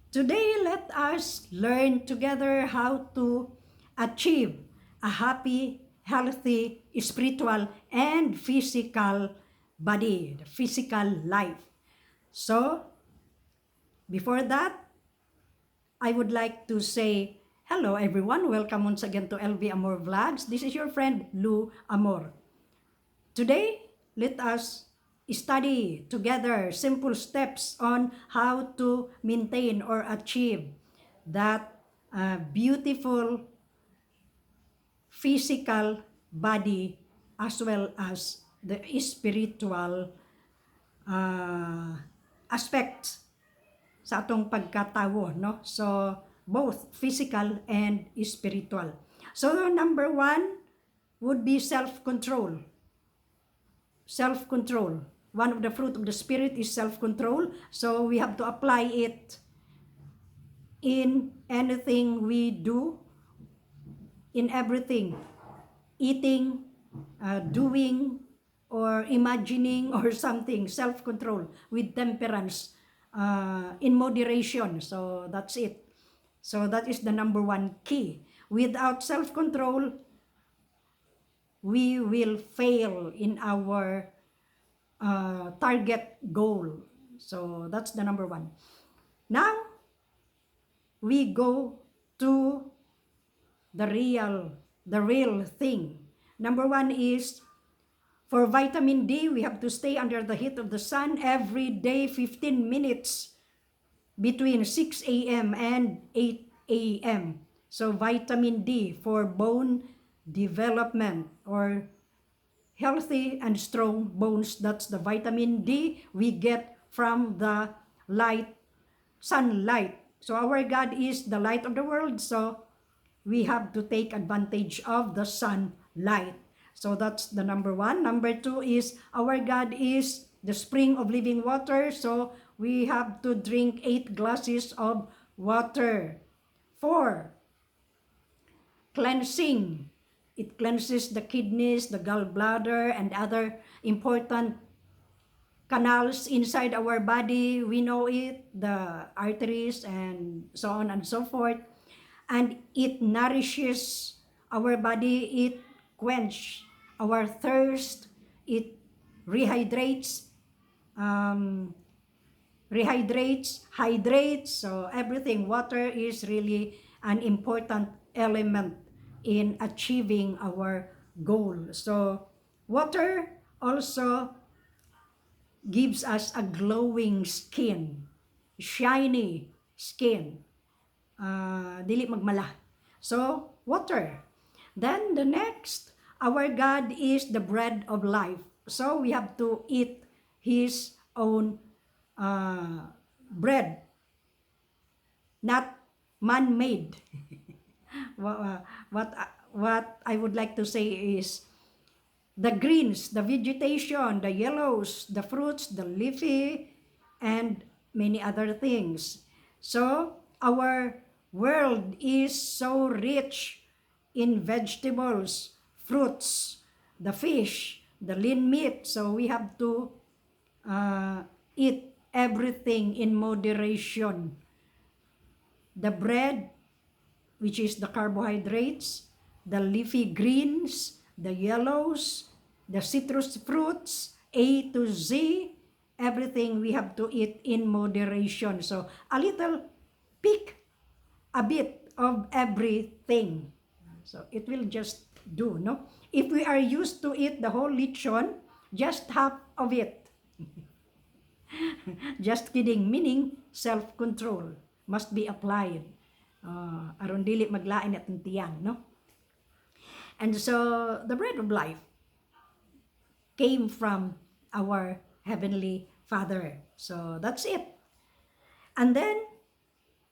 Today, let us learn together how to achieve a happy, healthy, spiritual, and physical body, the physical life. So, before that, I would like to say hello everyone. Welcome once again to LV Amor Vlogs. This is your friend Lou Amor. Today, let us study together simple steps on how to maintain or achieve that beautiful physical body as well as the spiritual uh, aspects sa atong pagkatawo, no? So, both physical and spiritual. So, number one would be self-control. Self-control. One of the fruit of the Spirit is self-control. So, we have to apply it in anything we do, in everything. Eating, doing, or imagining or something. Self-control with temperance, in moderation. So, that's it. So, that is the number one key. Without self-control, we will fail in our target goal. So that's the number one. Now, we go to the real thing. Number one is for vitamin D, we have to stay under the heat of the sun every day 15 minutes between 6 a.m. and 8 a.m. So vitamin D for bone development or healthy and strong bones. That's the vitamin D we get from the sunlight. So our God is the light of the world, so we have to take advantage of the sunlight. So that's the number one. Number two is our God is the spring of living water, so we have to drink 8 glasses of water. 4, cleansing. It cleanses the kidneys, the gallbladder, and other important canals inside our body. We know it, the arteries, and so on and so forth. And it nourishes our body. It quenches our thirst. It rehydrates, hydrates. So everything. Water is really an important element in achieving our goal. So water also gives us a glowing skin, shiny skin, dili magmala. So water. Then the next, our God is the bread of life. So we have to eat His own bread, not man-made. What I would like to say is the greens, the vegetation, the yellows, the fruits, the leafy, and many other things. So our world is so rich in vegetables, fruits, the fish, the lean meat. So we have to eat everything in moderation. The bread, which is the carbohydrates, the leafy greens, the yellows, the citrus fruits, A to Z, everything we have to eat in moderation. So a little, pick a bit of everything. So it will just do, no? If we are used to eat the whole lechon, just half of it. Just kidding, meaning self-control must be applied. Aron dili maglain atong tiyang, no? And so the bread of life came from our Heavenly Father. So that's it. And then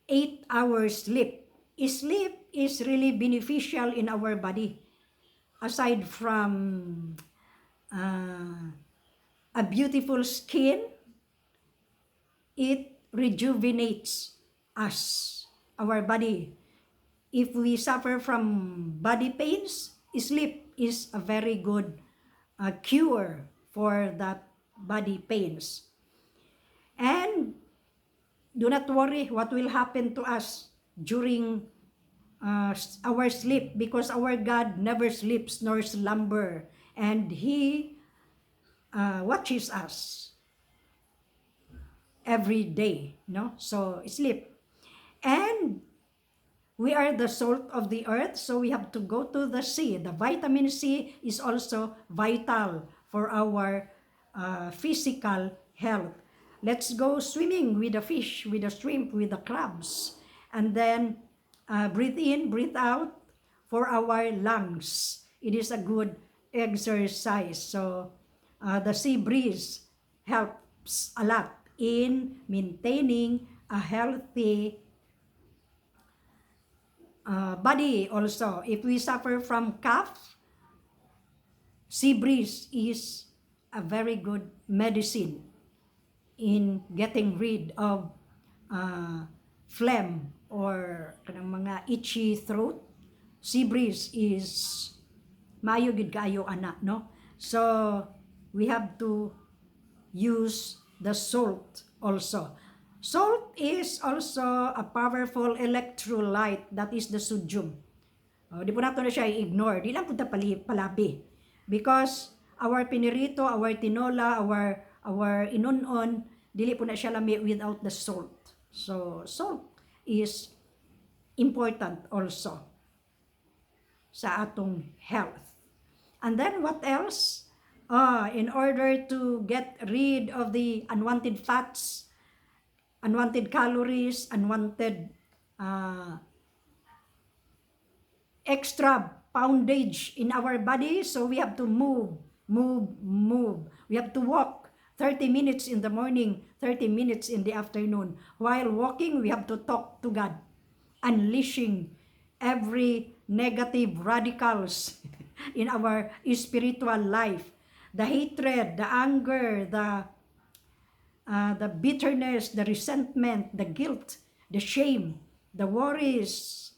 8 hours sleep. Sleep is really beneficial in our body. Aside from a beautiful skin, it rejuvenates us, our body. If we suffer from body pains, sleep is a very good cure for that body pains. And Do not worry what will happen to us during our sleep, because our God never sleeps nor slumber, and He watches us every day, no? So sleep. And we are the salt of the earth, so we have to go to the sea. The vitamin C is also vital for our physical health. Let's go swimming with the fish, with the shrimp, with the crabs. And then breathe in, breathe out for our lungs. It is a good exercise. So the sea breeze helps a lot in maintaining a healthy body also. If we suffer from cough, sea breeze is a very good medicine in getting rid of phlegm or kanang mga itchy throat. Sea breeze is maayo gid kaayo ana, no? So we have to use the salt also. Salt is also a powerful electrolyte, that is the sodium. Di po nato na siya i-ignore, di lang po ta palabi. Because our pinirito, our tinola, our inunon, dili po na siya lami without the salt. So salt is important also sa atong health. And then what else? In order to get rid of the unwanted fats, unwanted calories, unwanted extra poundage in our body, so we have to move. We have to walk 30 minutes in the morning, 30 minutes in the afternoon. While walking, we have to talk to God, unleashing every negative radicals in our spiritual life. The hatred, the anger, the bitterness, the resentment, the guilt, the shame, the worries,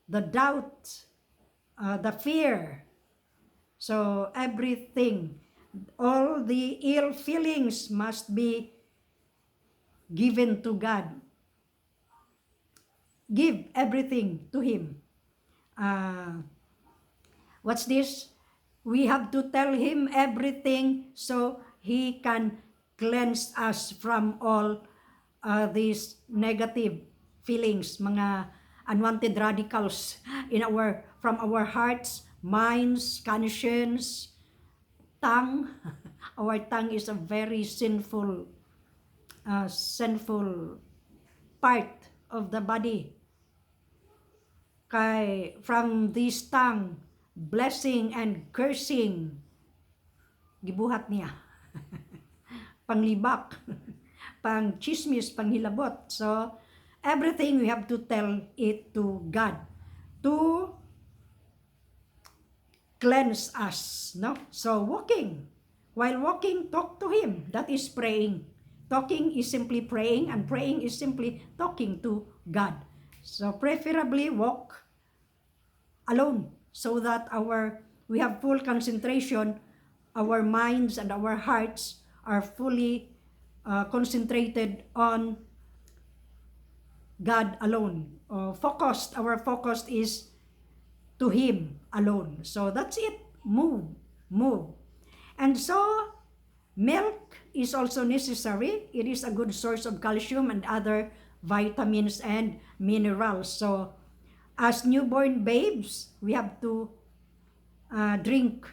the doubt, the fear. So everything, all the ill feelings must be given to God. Give everything to Him. What's this? We have to tell Him everything so He can cleanse us from all these negative feelings, mga unwanted radicals from our hearts, minds, conscience, tongue. Our tongue is a very sinful part of the body. Kay from this tongue, blessing and cursing gibuhat niya. Panglibak, pang chismis, panghilabot. So everything we have to tell it to God to cleanse us, no? So while walking, talk to Him. That is praying. Talking is simply praying, and praying is simply talking to God. So preferably walk alone, so that we have full concentration, our minds and our hearts are fully concentrated on God alone. Our focus is to Him alone. So that's it. Move. And so milk is also necessary. It is a good source of calcium and other vitamins and minerals. So as newborn babes, we have to drink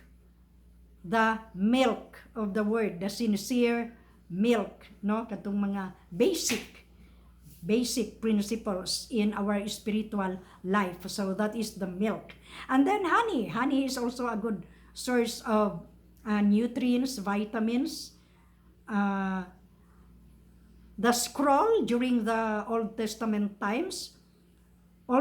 the milk of the word, the sincere milk, no? Katong mga basic principles in our spiritual life. So that is the milk. And then honey. Honey is also a good source of nutrients, vitamins. The scroll during the Old Testament times, the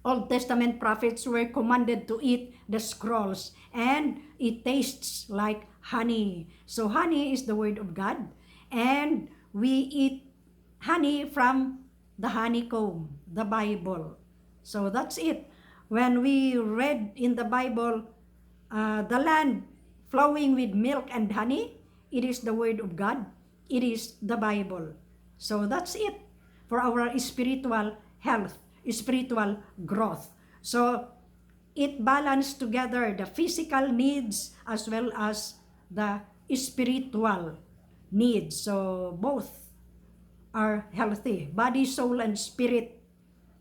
Old Testament prophets were commanded to eat the scrolls, and it tastes like honey. So honey is the word of God, and we eat honey from the honeycomb, the Bible. So that's it. When we read in the Bible, the land flowing with milk and honey, It is the Word of God. It is the Bible. So that's it for our spiritual health, spiritual growth. So it balanced together the physical needs as well as the spiritual needs. So both are healthy, body, soul, and spirit.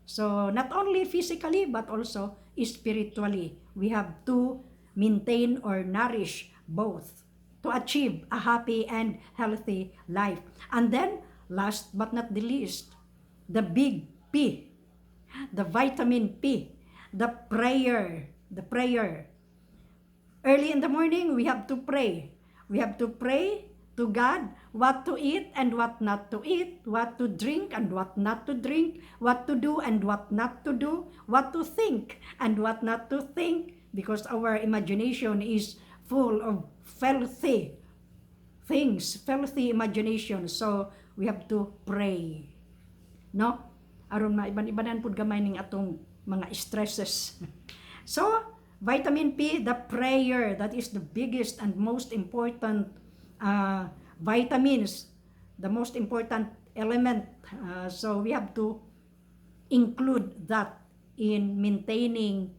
So not only physically but also spiritually, we have to maintain or nourish both to achieve a happy and healthy life. And then, last but not the least, the big P, the vitamin P, the prayer. The prayer. Early in the morning, we have to pray. We have to pray to God what to eat and what not to eat, what to drink and what not to drink, what to do and what not to do, what to think and what not to think, because our imagination is full of filthy things, filthy imagination. So we have to pray. No? Aron maiban-ibanan pud gamay ning atong mga stresses. So, vitamin P, the prayer, that is the biggest and most important vitamins, the most important element. So we have to include that in maintaining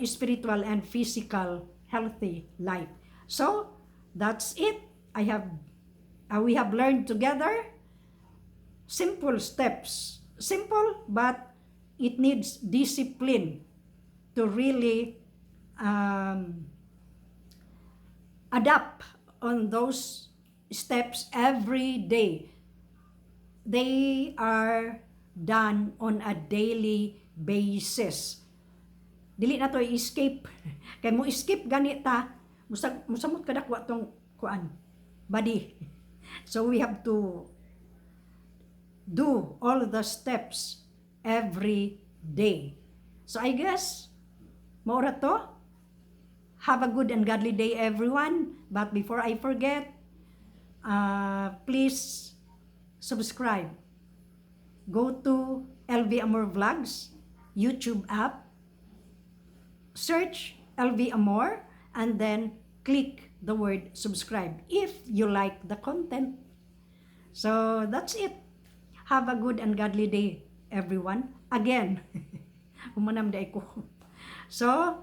spiritual and physical healthy life. So that's it. We have learned together simple steps. Simple, but it needs discipline to really adapt on those steps every day. They are done on a daily basis. Dili na to i-escape. Kay mo escape ganita, musamot ka dakwa tong kuan, body. So we have to do all the steps every day. So I guess, maura to. Have a good and godly day, everyone. But before I forget, please subscribe. Go to LV Amor Vlogs YouTube app, search LV Amor, and then click the word subscribe if you like the content. So that's it. Have a good and godly day, everyone. Again, umanam day ko. So,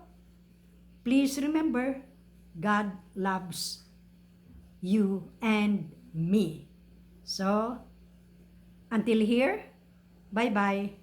please remember, God loves you and me. So, until here, bye-bye.